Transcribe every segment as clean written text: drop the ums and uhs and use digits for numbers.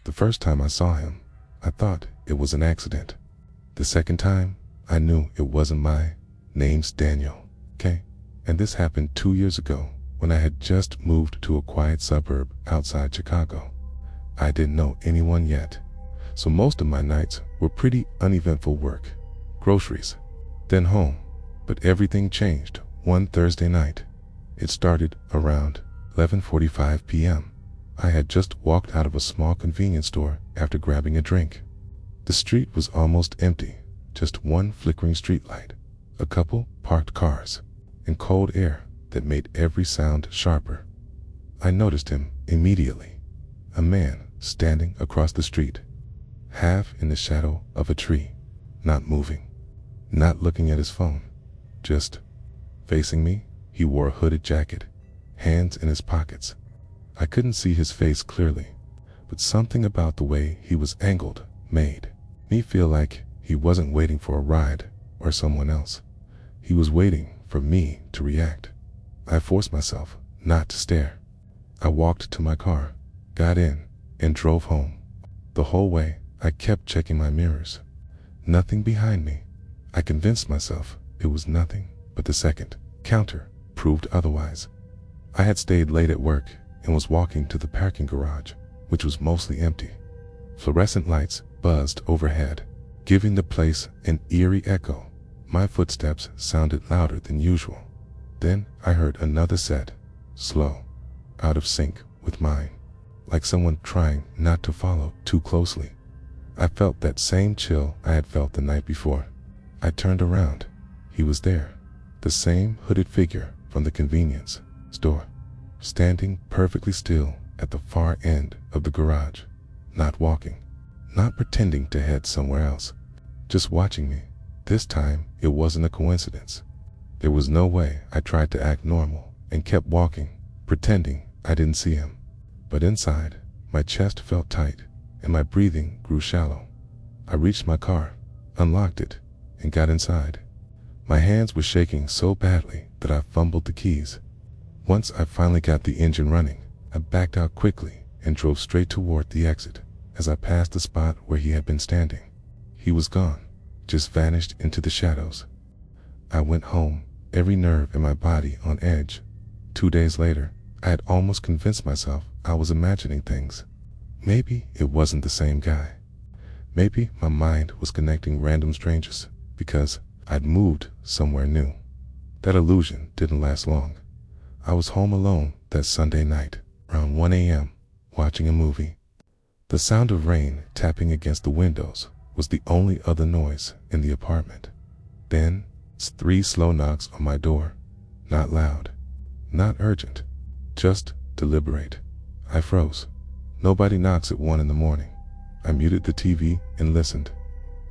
The first time I saw him, I thought it was an accident. The second time, I knew it wasn't. My name's Daniel, okay? And this happened 2 years ago when I had just moved to a quiet suburb outside Chicago. I didn't know anyone yet, so most of my nights were pretty uneventful: work, groceries, then home. But everything changed one Thursday night. It started around 11:45 p.m. I had just walked out of a small convenience store after grabbing a drink. The street was almost empty, just one flickering streetlight, a couple parked cars, and cold air that made every sound sharper. I noticed him immediately. A man standing across the street, half in the shadow of a tree, not moving, not looking at his phone, just facing me. He wore a hooded jacket, hands in his pockets. I couldn't see his face clearly, but something about the way he was angled made me feel like he wasn't waiting for a ride or someone else. He was waiting for me to react. I forced myself not to stare. I walked to my car, got in, and drove home. The whole way, I kept checking my mirrors. Nothing behind me. I convinced myself it was nothing, but the second counter proved otherwise. I had stayed late at work and was walking to the parking garage, which was mostly empty. Fluorescent lights buzzed overhead, giving the place an eerie echo. My footsteps sounded louder than usual. Then I heard another set, slow, out of sync with mine, like someone trying not to follow too closely. I felt that same chill I had felt the night before. I turned around. He was there, the same hooded figure from the convenience store, standing perfectly still at the far end of the garage, not walking, not pretending to head somewhere else, just watching me. This time, it wasn't a coincidence. There was no way. I tried to act normal and kept walking, pretending I didn't see him. But inside, my chest felt tight and my breathing grew shallow. I reached my car, unlocked it, and got inside. My hands were shaking so badly that I fumbled the keys. Once I finally got the engine running, I backed out quickly and drove straight toward the exit. As I passed the spot where he had been standing, he was gone, just vanished into the shadows. I went home, every nerve in my body on edge. 2 days later, I had almost convinced myself I was imagining things. Maybe it wasn't the same guy. Maybe my mind was connecting random strangers because I'd moved somewhere new. That illusion didn't last long. I was home alone that Sunday night, around 1 a.m., watching a movie. The sound of rain tapping against the windows was the only other noise in the apartment. Then, 3 slow knocks on my door. Not loud, not urgent, just deliberate. I froze. Nobody knocks at 1 in the morning. I muted the TV and listened.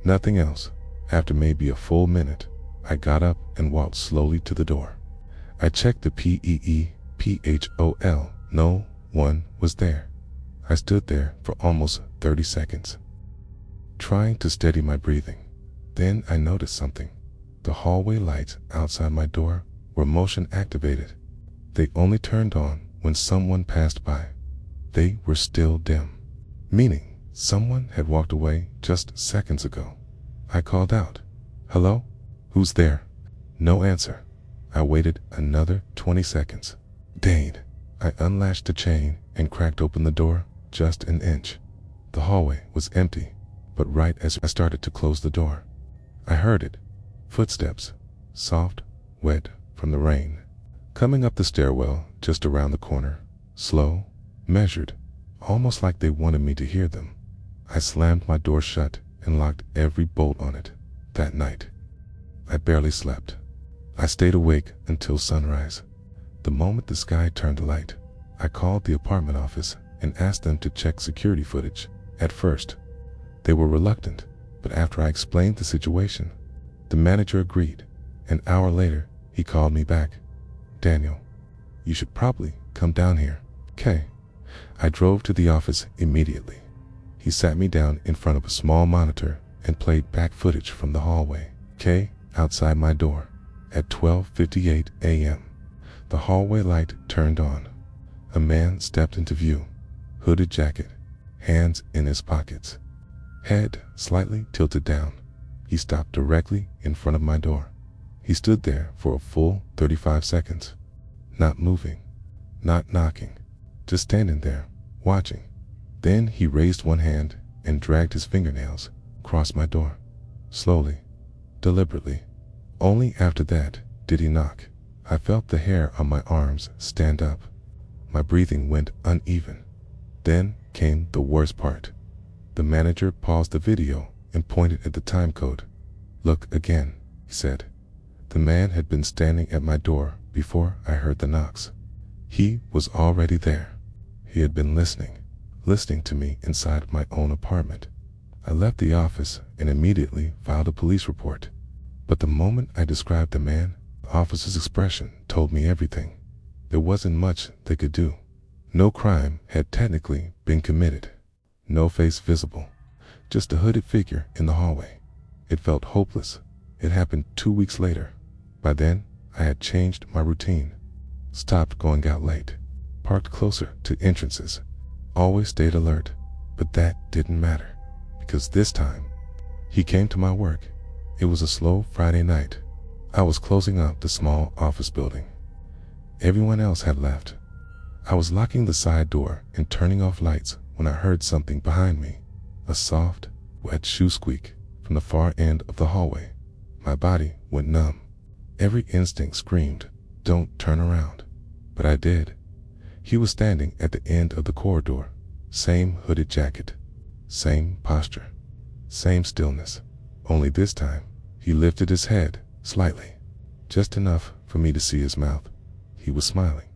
Nothing else. After maybe a full minute, I got up and walked slowly to the door. I checked the PEEPHOL. No one was there. I stood there for almost 30 seconds, trying to steady my breathing. Then I noticed something. The hallway lights outside my door were motion activated. They only turned on when someone passed by. They were still dim, meaning someone had walked away just seconds ago. I called out, "Hello? Who's there?" No answer. I waited another 20 seconds. Dane. I unlatched the chain and cracked open the door just an inch. The hallway was empty, but right as I started to close the door, I heard it. Footsteps, soft, wet from the rain, coming up the stairwell just around the corner, slow, measured, almost like they wanted me to hear them. I slammed my door shut and locked every bolt on it. That night, I barely slept. I stayed awake until sunrise. The moment the sky turned light, I called the apartment office and asked them to check security footage. At first, they were reluctant, but after I explained the situation, the manager agreed. An hour later, he called me back. "Daniel, you should probably come down here." "Okay." I drove to the office immediately. He sat me down in front of a small monitor and played back footage from the hallway. Outside my door. At 12:58 a.m., the hallway light turned on. A man stepped into view, hooded jacket, hands in his pockets, head slightly tilted down. He stopped directly in front of my door. He stood there for a full 35 seconds, not moving, not knocking, just standing there, watching. Then he raised one hand and dragged his fingernails across my door, slowly, deliberately. Only after that did he knock. I felt the hair on my arms stand up. My breathing went uneven. Then came the worst part. The manager paused the video and pointed at the time code. "Look again," he said. The man had been standing at my door before I heard the knocks. He was already there. He had been listening to me inside my own apartment. I left the office and immediately filed a police report. But the moment I described the man, the officer's expression told me everything. There wasn't much they could do. No crime had technically been committed. No face visible. Just a hooded figure in the hallway. It felt hopeless. It happened 2 weeks later. By then, I had changed my routine. Stopped going out late. Parked closer to entrances. Always stayed alert. But that didn't matter. Because this time, he came to my work. It was a slow Friday night. I was closing up the small office building. Everyone else had left. I was locking the side door and turning off lights when I heard something behind me. A soft, wet shoe squeak from the far end of the hallway. My body went numb. Every instinct screamed, "Don't turn around." But I did. He was standing at the end of the corridor. Same hooded jacket. Same posture. Same stillness. Only this time, he lifted his head slightly. Just enough for me to see his mouth. He was smiling.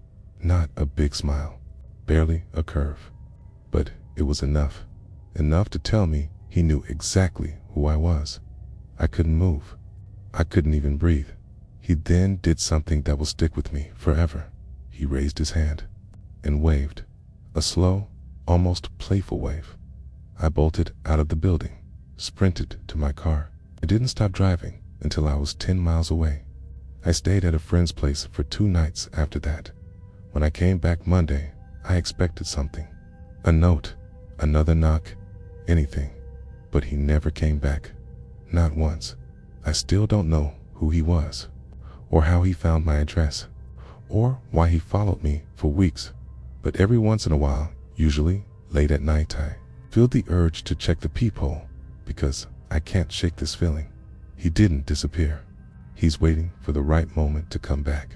Not a big smile. Barely a curve. But it was enough. Enough to tell me he knew exactly who I was. I couldn't move. I couldn't even breathe. He then did something that will stick with me forever. He raised his hand and waved. A slow, almost playful wave. I bolted out of the building, sprinted to my car. I didn't stop driving until I was 10 miles away. I stayed at a friend's place for 2 nights after that. When I came back Monday, I expected something. A note, another knock, anything. But he never came back. Not once. I still don't know who he was, or how he found my address, or why he followed me for weeks. But every once in a while, usually late at night, I feel the urge to check the peephole because I can't shake this feeling. He didn't disappear. He's waiting for the right moment to come back.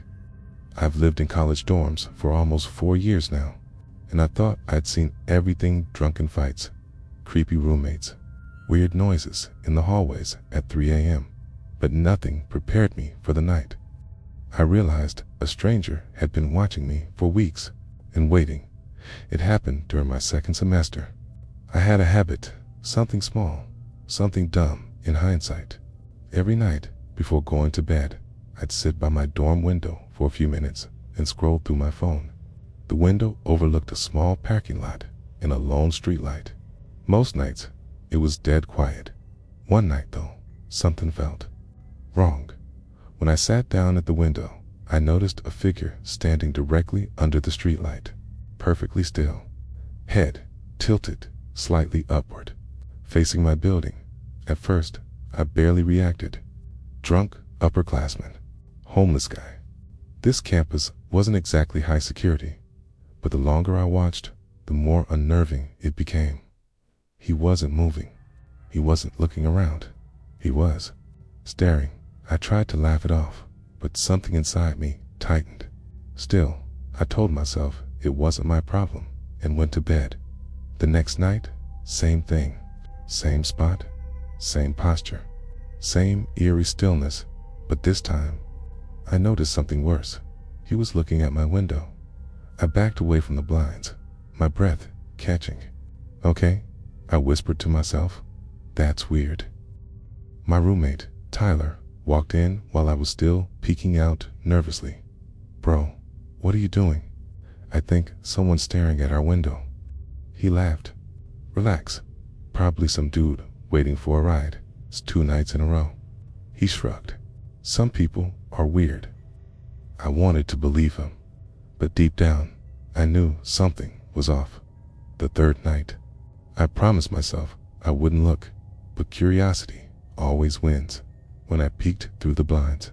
I've lived in college dorms for almost 4 years now, and I thought I'd seen everything: drunken fights, creepy roommates, weird noises in the hallways at 3 a.m. But nothing prepared me for the night. I realized a stranger had been watching me for weeks and waiting. It happened during my second semester. I had a habit, something small, something dumb in hindsight. Every night before going to bed, I'd sit by my dorm window for a few minutes and scroll through my phone. The window overlooked a small parking lot and a lone streetlight. Most nights, it was dead quiet. One night, though, something felt wrong. When I sat down at the window, I noticed a figure standing directly under the streetlight, perfectly still, head tilted slightly upward, facing my building. At first, I barely reacted. Drunk upperclassman, homeless guy. This campus wasn't exactly high security, but the longer I watched, the more unnerving it became. He wasn't moving. He wasn't looking around. He was staring. I tried to laugh it off, but something inside me tightened. Still, I told myself it wasn't my problem and went to bed. The next night, same thing. Same spot, same posture, same eerie stillness, but this time, I noticed something worse. He was looking at my window. I backed away from the blinds, my breath catching. "Okay," I whispered to myself. "That's weird." My roommate, Tyler, walked in while I was still peeking out nervously. "Bro, what are you doing?" "I think someone's staring at our window." He laughed. "Relax. Probably some dude waiting for a ride. It's 2 nights in a row." He shrugged. "Some people are weird." I wanted to believe him, but deep down, I knew something was off. The third night, I promised myself I wouldn't look, but curiosity always wins. When I peeked through the blinds,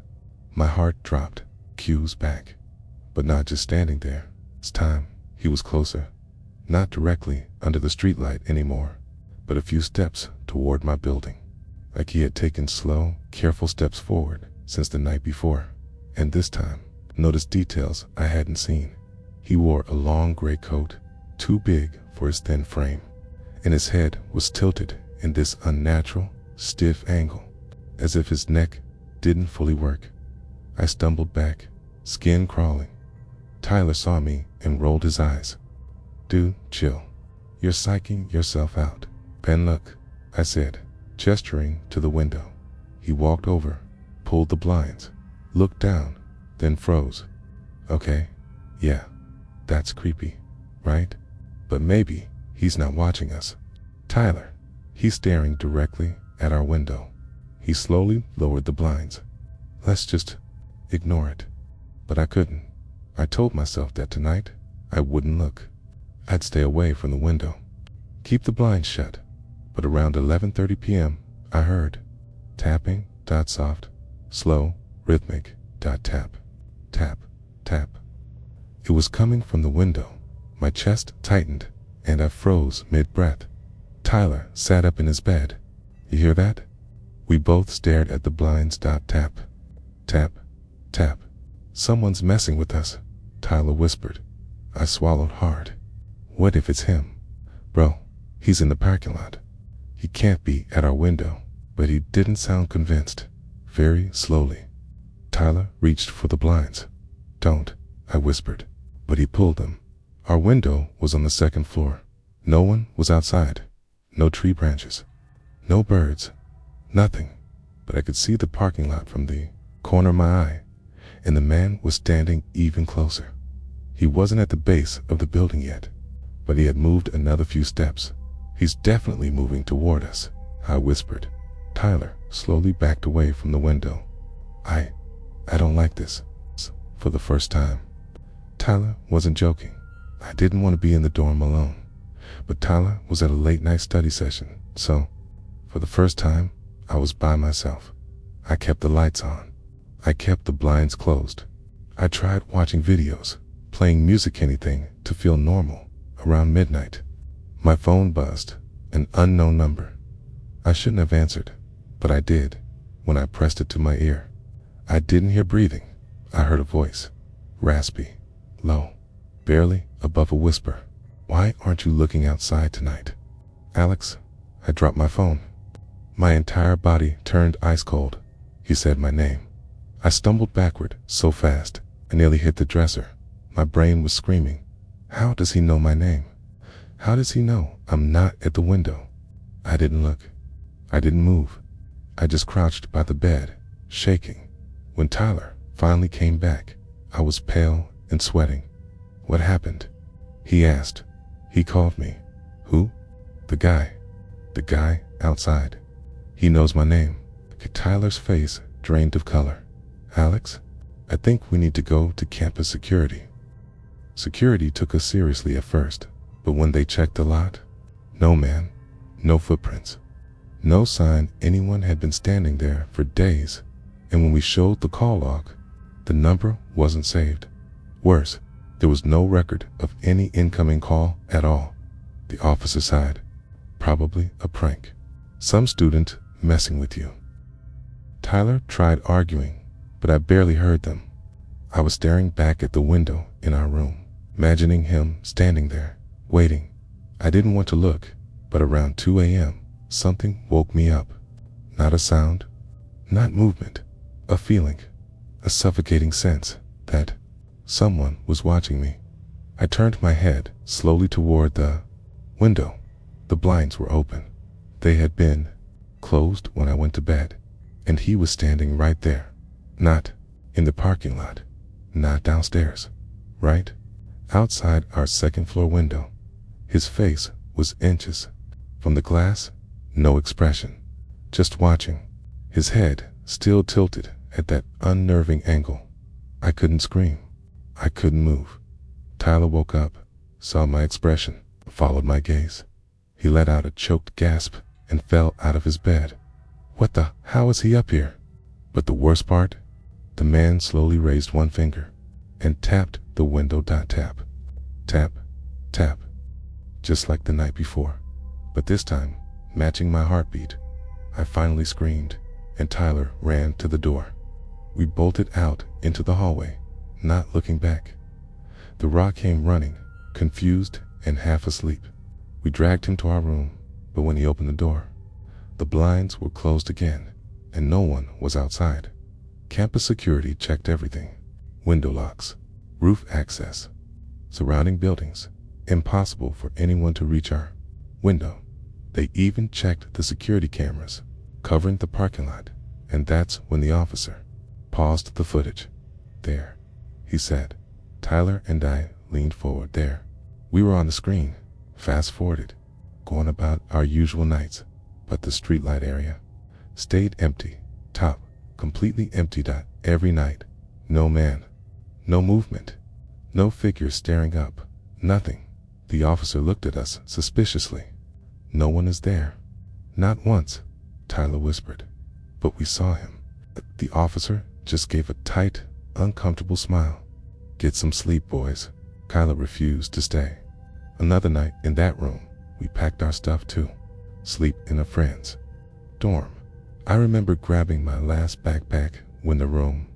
my heart dropped, cues back. But not just standing there. It's time. He was closer. Not directly under the streetlight anymore, but a few steps toward my building. Like he had taken slow, careful steps forward since the night before. And this time, noticed details I hadn't seen. He wore a long gray coat, too big for his thin frame, and his head was tilted in this unnatural, stiff angle, as if his neck didn't fully work. I stumbled back, skin crawling. Tyler saw me and rolled his eyes. "Dude, chill. You're psyching yourself out." "Ben, look," I said, gesturing to the window. He walked over, pulled the blinds, looked down, then froze. "Okay, yeah, that's creepy, right? But maybe he's not watching us." "Tyler, he's staring directly at our window." He slowly lowered the blinds. "Let's just ignore it." But I couldn't. I told myself that tonight I wouldn't look. I'd stay away from the window, keep the blinds shut. But around 11:30 p.m., I heard tapping, soft, slow, rhythmic, tap, tap, tap. It was coming from the window. My chest tightened, and I froze mid-breath. Tyler sat up in his bed. "You hear that?" We both stared at the blinds. Tap, tap, tap. "Someone's messing with us," Tyler whispered. I swallowed hard. What if it's him? "Bro, he's in the parking lot. He can't be at our window." But he didn't sound convinced. Very slowly, Tyler reached for the blinds. "Don't," I whispered. But he pulled them. Our window was on the second floor. No one was outside. No tree branches. No birds. Nothing. But I could see the parking lot from the corner of my eye, and the man was standing even closer. He wasn't at the base of the building yet, but he had moved another few steps. "He's definitely moving toward us," I whispered. Tyler slowly backed away from the window. I don't like this." For the first time. Tyler wasn't joking. I didn't want to be in the dorm alone. But Tyler was at a late night study session, so for the first time, I was by myself. I kept the lights on. I kept the blinds closed. I tried watching videos, playing music, anything to feel normal. Around midnight, my phone buzzed, an unknown number. I shouldn't have answered, but I did. When I pressed it to my ear, I didn't hear breathing. I heard a voice, raspy, low, barely above a whisper. "Why aren't you looking outside tonight?" "Alex." I dropped my phone. My entire body turned ice cold. He said my name. I stumbled backward so fast I nearly hit the dresser. My brain was screaming, how does he know my name? How does he know I'm not at the window? I didn't look. I didn't move. I just crouched by the bed, shaking. When Tyler finally came back, I was pale and sweating. "What happened?" he asked. He called me. "Who?" The guy outside. "He knows my name." Tyler's face drained of color. "Alex, I think we need to go to campus security." Security took us seriously at first, but when they checked the lot, no man, no footprints, no sign anyone had been standing there for days. And when we showed the call log, the number wasn't saved. Worse, there was no record of any incoming call at all. The officer sighed. "Probably a prank. Some student messing with you." Tyler tried arguing, but I barely heard them. I was staring back at the window in our room, imagining him standing there, waiting. I didn't want to look, but around 2 a.m., something woke me up. Not a sound, not movement, a feeling, a suffocating sense that someone was watching me. I turned my head slowly toward the window. The blinds were open. They had been closed when I went to bed, and he was standing right there. Not in the parking lot, not downstairs, right outside our second floor window. His face was inches from the glass, no expression, just watching, his head still tilted at that unnerving angle. I couldn't scream. I couldn't move. Tyler woke up, saw my expression, followed my gaze. He let out a choked gasp and fell out of his bed. What the? How is he up here? But the worst part? The man slowly raised one finger and tapped the window. Tap, tap, tap, just like the night before. But this time, matching my heartbeat, I finally screamed, and Tyler ran to the door. We bolted out into the hallway, not looking back. The Rock came running, confused and half asleep. We dragged him to our room, but when he opened the door, the blinds were closed again, and no one was outside. Campus security checked everything: window locks, roof access, surrounding buildings. Impossible for anyone to reach our window. They even checked the security cameras covering the parking lot, and that's when the officer paused the footage. There, he said. Tyler and I leaned forward. There, we were on the screen, fast-forwarded, going about our usual nights, but the streetlight area stayed empty, top, completely empty. Every night, no man, no movement, no figure staring up, nothing. The officer looked at us suspiciously. No one is there. Not once, Tyler whispered. But we saw him. The officer just gave a tight, uncomfortable smile. Get some sleep, boys. Tyler refused to stay. Another night in that room, we packed our stuff to sleep in a friend's dorm. I remember grabbing my last backpack when the room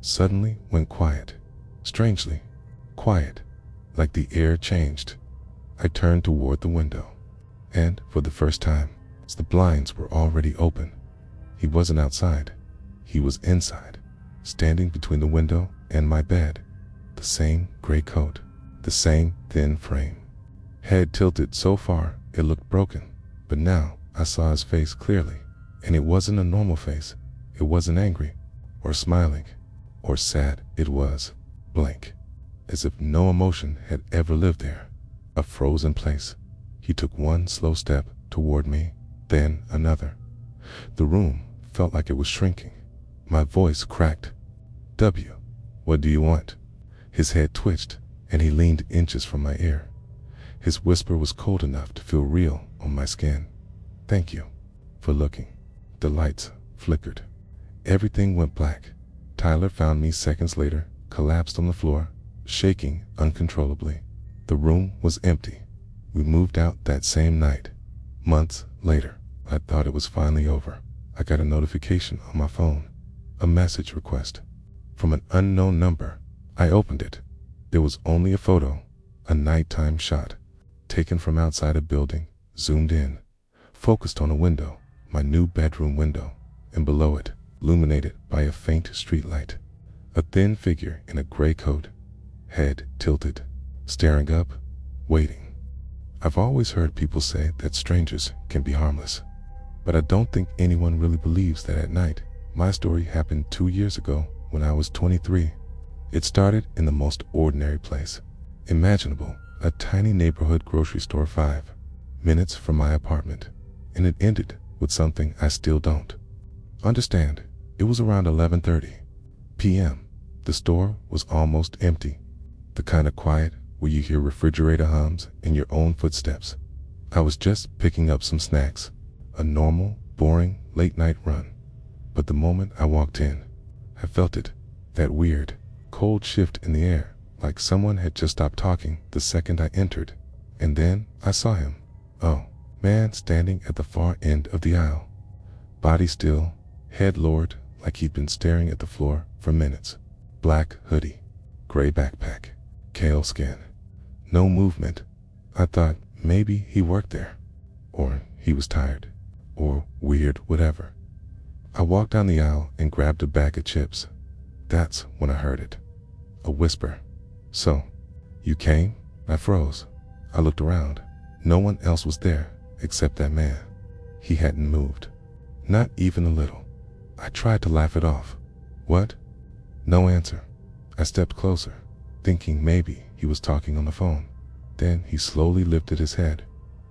suddenly went quiet. Strangely quiet, like the air changed. I turned toward the window, and for the first time, the blinds were already open. He wasn't outside. He was inside, standing between the window and my bed. The same gray coat, the same thin frame. Head tilted so far it looked broken, but now I saw his face clearly, and it wasn't a normal face. It wasn't angry, or smiling, or sad. It was blank, as if no emotion had ever lived there. A frozen place. He took one slow step toward me, then another. The room felt like it was shrinking. My voice cracked. W, what do you want? His head twitched, and he leaned inches from my ear. His whisper was cold enough to feel real on my skin. Thank you for looking. The lights flickered. Everything went black. Tyler found me seconds later, collapsed on the floor, shaking uncontrollably. The room was empty. We moved out that same night. Months later, I thought it was finally over. I got a notification on my phone, a message request from an unknown number. I opened it. There was only a photo, a nighttime shot, taken from outside a building, zoomed in, focused on a window, my new bedroom window, and below it, illuminated by a faint streetlight, a thin figure in a gray coat, head tilted, staring up, waiting. I've always heard people say that strangers can be harmless, but I don't think anyone really believes that at night. My story happened 2 years ago when I was 23. It started in the most ordinary place imaginable, a tiny neighborhood grocery store 5 minutes from my apartment, and it ended with something I still don't understand. It was around 11:30 p.m. The store was almost empty, the kind of quiet where you hear refrigerator hums and your own footsteps. I was just picking up some snacks, a normal, boring late-night run. But the moment I walked in, I felt it, that weird, cold shift in the air, like someone had just stopped talking the second I entered. And then I saw him. Oh, man standing at the far end of the aisle. Body still, head lowered like he'd been staring at the floor for minutes. Black hoodie, gray backpack, pale skin. No movement. I thought maybe he worked there, or he was tired, or weird, whatever. I walked down the aisle and grabbed a bag of chips. That's when I heard it. A whisper. So, you came? I froze. I looked around. No one else was there except that man. He hadn't moved. Not even a little. I tried to laugh it off. What? No answer. I stepped closer, thinking maybe he was talking on the phone. Then he slowly lifted his head.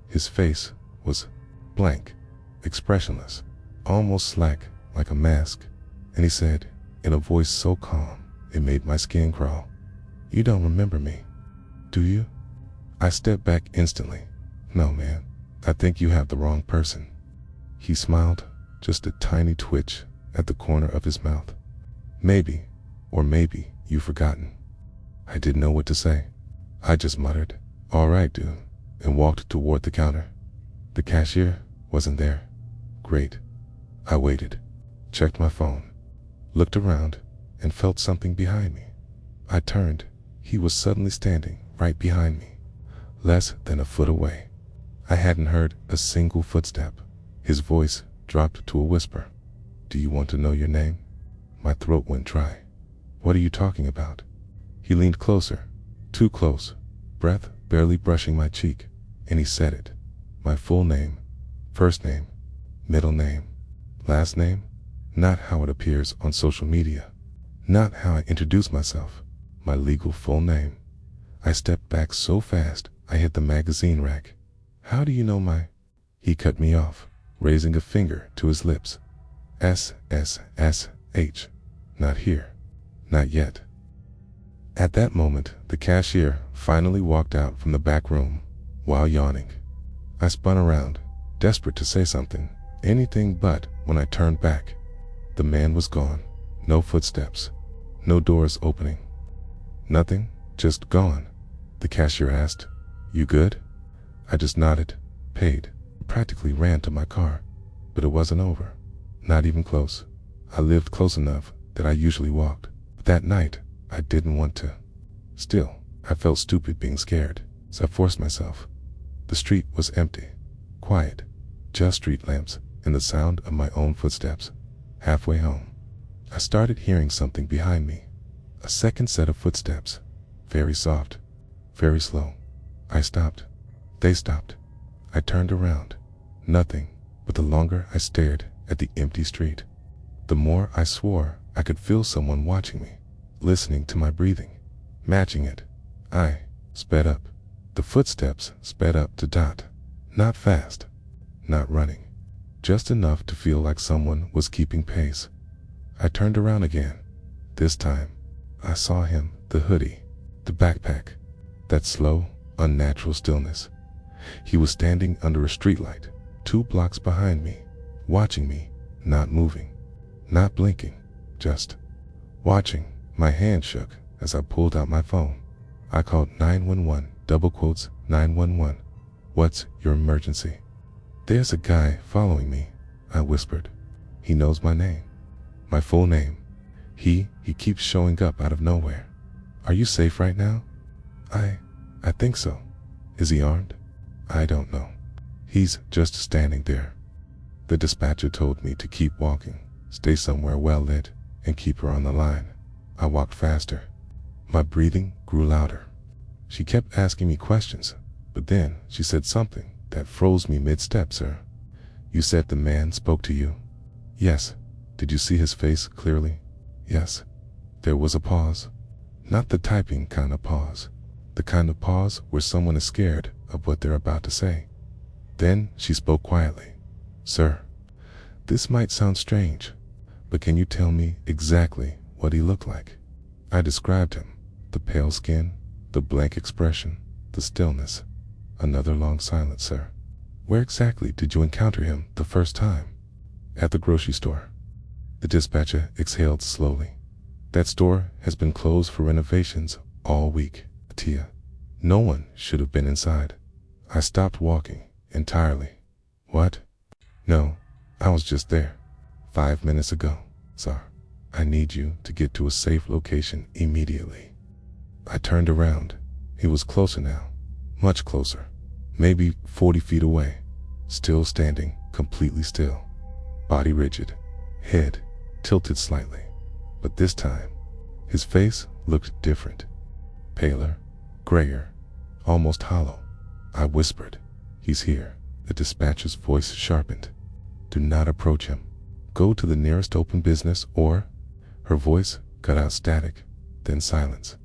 His face was blank, expressionless, almost slack like a mask, and he said, in a voice so calm it made my skin crawl, "You don't remember me, do you?" I stepped back instantly. No, man, I think you have the wrong person. He smiled, just a tiny twitch at the corner of his mouth. Maybe, or maybe you've forgotten. I didn't know what to say. I just muttered, "All right, dude," and walked toward the counter. The cashier wasn't there. Great. I waited, checked my phone, looked around, and felt something behind me. I turned. He was suddenly standing right behind me, less than a foot away. I hadn't heard a single footstep. His voice dropped to a whisper. "Do you want to know your name?" My throat went dry. "What are you talking about?" He leaned closer, too close, breath barely brushing my cheek, and he said it. My full name, first name, middle name, last name, not how it appears on social media, not how I introduce myself, my legal full name. I stepped back so fast I hit the magazine rack. "How do you know my—" He cut me off, raising a finger to his lips. "SSSH. Not here. Not yet." At that moment, the cashier finally walked out from the back room, while yawning. I spun around, desperate to say something, anything but. When I turned back, the man was gone. No footsteps, no doors opening. Nothing, just gone. The cashier asked, "You good?" I just nodded, paid, practically ran to my car. But it wasn't over. Not even close. I lived close enough that I usually walked. But that night, I didn't want to. Still, I felt stupid being scared, so I forced myself. The street was empty, quiet, just street lamps and the sound of my own footsteps. Halfway home, I started hearing something behind me. A second set of footsteps, very soft, very slow. I stopped. They stopped. I turned around. Nothing. But the longer I stared at the empty street, the more I swore I could feel someone watching me, listening to my breathing, matching it. I sped up. The footsteps sped up to dot. Not fast, not running, just enough to feel like someone was keeping pace. I turned around again. This time, I saw him, the hoodie, the backpack, that slow, unnatural stillness. He was standing under a streetlight, 2 blocks behind me, watching me, not moving, not blinking, just watching. My hand shook as I pulled out my phone. I called 911, double quotes, 911. "What's your emergency?" "There's a guy following me," I whispered. "He knows my name, my full name. He keeps showing up out of nowhere." "Are you safe right now?" I think so." "Is he armed?" "I don't know. He's just standing there." The dispatcher told me to keep walking, stay somewhere well lit, and keep her on the line. I walked faster. My breathing grew louder. She kept asking me questions, but then she said something that froze me mid-step. "Sir, you said the man spoke to you?" "Yes." "Did you see his face clearly?" "Yes." There was a pause. Not the typing kind of pause. The kind of pause where someone is scared of what they're about to say. Then she spoke quietly. "Sir, this might sound strange, but can you tell me exactly what he looked like?" I described him. The pale skin, the blank expression, the stillness. Another long silence. "Sir, where exactly did you encounter him the first time?" "At the grocery store." The dispatcher exhaled slowly. "That store has been closed for renovations all week, Tia. No one should have been inside." I stopped walking entirely. "What?" "No, I was just there 5 minutes ago, sir. I need you to get to a safe location immediately." I turned around. He was closer now, much closer, maybe 40 feet away, still standing, completely still, body rigid, head tilted slightly. But this time, his face looked different, paler, grayer, almost hollow. I whispered, "He's here." The dispatcher's voice sharpened. "Do not approach him. Go to the nearest open business or—" Her voice cut out static, then silence.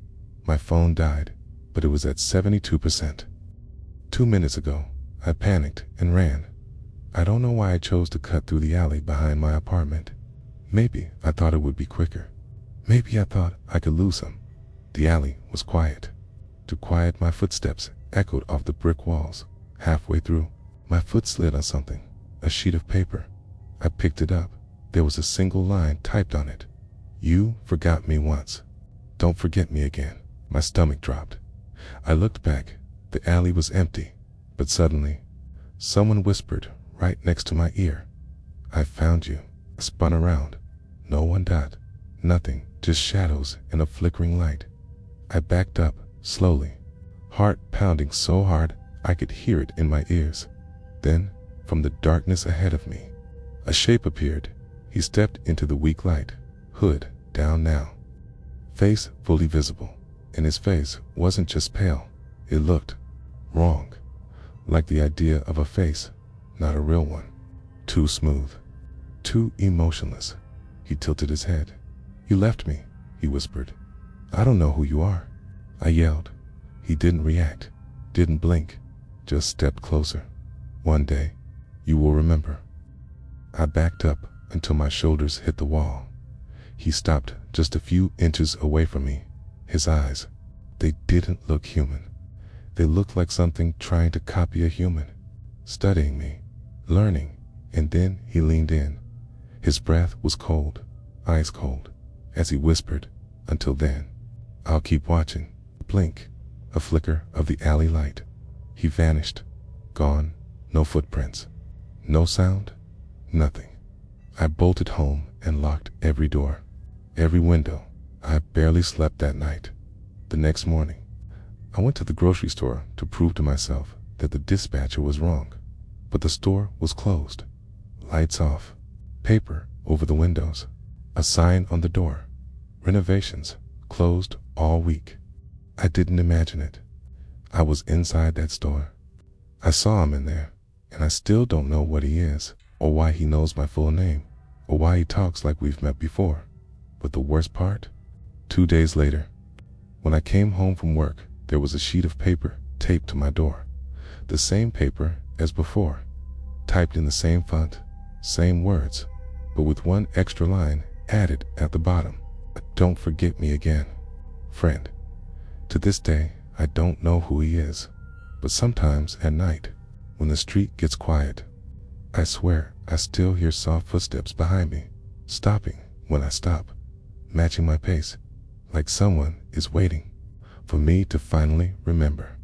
My phone died, but it was at 72%. 2 minutes ago, I panicked and ran. I don't know why I chose to cut through the alley behind my apartment. Maybe I thought it would be quicker. Maybe I thought I could lose him. The alley was quiet. Too quiet my footsteps echoed off the brick walls. Halfway through, My foot slid on something, a sheet of paper. I picked it up. There was a single line typed on it. "You forgot me once. Don't forget me again." My stomach dropped. I looked back. The alley was empty, but suddenly, someone whispered right next to my ear, "I found you." I spun around. No one. Nothing, just shadows and a flickering light. I backed up, slowly, heart pounding so hard I could hear it in my ears. Then, from the darkness ahead of me, a shape appeared. He stepped into the weak light, hood down now, face fully visible, and his face wasn't just pale, it looked wrong, like the idea of a face, not a real one. Too smooth, too emotionless. He tilted his head. "You left me," he whispered. "I don't know who you are." I yelled. He didn't react, didn't blink, just stepped closer. "One day, you will remember." I backed up until my shoulders hit the wall. He stopped just a few inches away from me. His eyes, they didn't look human. They looked like something trying to copy a human, studying me, learning, and then he leaned in. His breath was cold, ice cold, as he whispered, "Until then, I'll keep watching." Blink, a flicker of the alley light. He vanished, gone, no footprints, no sound, nothing. I bolted home and locked every door, every window. I barely slept that night. The next morning, I went to the grocery store to prove to myself that the dispatcher was wrong. But the store was closed, lights off, paper over the windows, a sign on the door, "Renovations, closed all week." I didn't imagine it. I was inside that store. I saw him in there, and I still don't know what he is, or why he knows my full name, or why he talks like we've met before. But the worst part? 2 days later, when I came home from work, there was a sheet of paper taped to my door. The same paper as before, typed in the same font, same words, but with one extra line added at the bottom. "Don't forget me again, friend." To this day, I don't know who he is, but sometimes at night, when the street gets quiet, I swear I still hear soft footsteps behind me, stopping when I stop, matching my pace, like someone is waiting for me to finally remember.